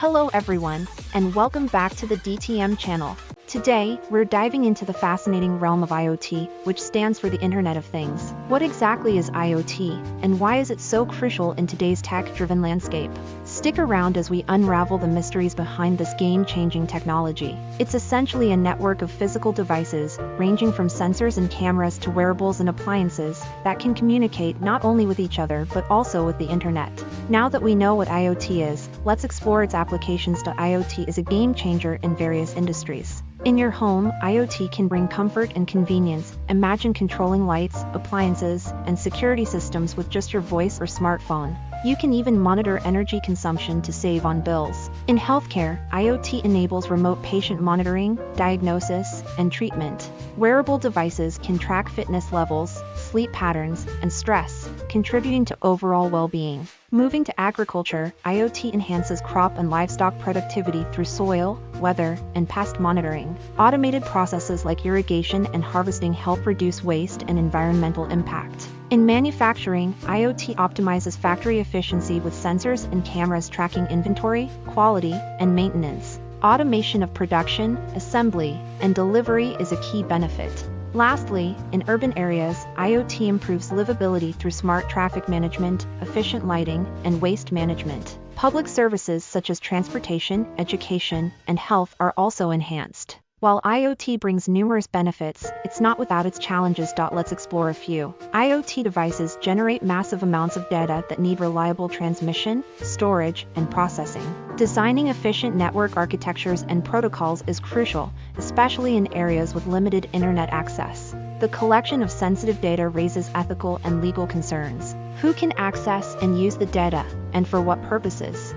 Hello everyone, and welcome back to the DTM channel. Today, we're diving into the fascinating realm of IoT, which stands for the Internet of Things. What exactly is IoT, and why is it so crucial in today's tech-driven landscape? Stick around as we unravel the mysteries behind this game-changing technology. It's essentially a network of physical devices, ranging from sensors and cameras to wearables and appliances, that can communicate not only with each other but also with the Internet. Now that we know what IoT is, let's explore its applications. IoT is a game-changer in various industries. In your home, IoT can bring comfort and convenience. Imagine controlling lights, appliances, and security systems with just your voice or smartphone. You can even monitor energy consumption to save on bills. In healthcare, IoT enables remote patient monitoring, diagnosis, and treatment. Wearable devices can track fitness levels, sleep patterns, and stress, contributing to overall well-being. Moving to agriculture, IoT enhances crop and livestock productivity through soil, weather, and pest monitoring. Automated processes like irrigation and harvesting help reduce waste and environmental impact. In manufacturing, IoT optimizes factory efficiency with sensors and cameras tracking inventory, quality, and maintenance. Automation of production, assembly, and delivery is a key benefit. Lastly, in urban areas, IoT improves livability through smart traffic management, efficient lighting, and waste management. Public services such as transportation, education, and health are also enhanced. While IoT brings numerous benefits, it's not without its challenges. Let's explore a few. IoT devices generate massive amounts of data that need reliable transmission, storage, and processing. Designing efficient network architectures and protocols is crucial, especially in areas with limited internet access. The collection of sensitive data raises ethical and legal concerns. Who can access and use the data, and for what purposes?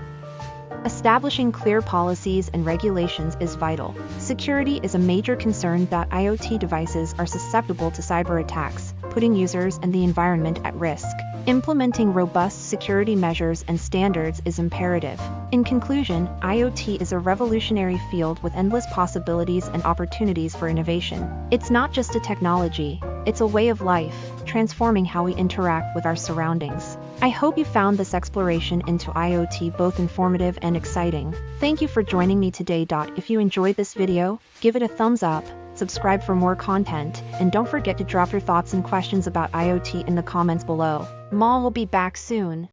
Establishing clear policies and regulations is vital. Security is a major concern. IoT devices are susceptible to cyber attacks, putting users and the environment at risk. Implementing robust security measures and standards is imperative. In conclusion, IoT is a revolutionary field with endless possibilities and opportunities for innovation. It's not just a technology, it's a way of life, transforming how we interact with our surroundings. I hope you found this exploration into IoT both informative and exciting. Thank you for joining me today. If you enjoyed this video, give it a thumbs up, subscribe for more content, and don't forget to drop your thoughts and questions about IoT in the comments below. Mal will be back soon.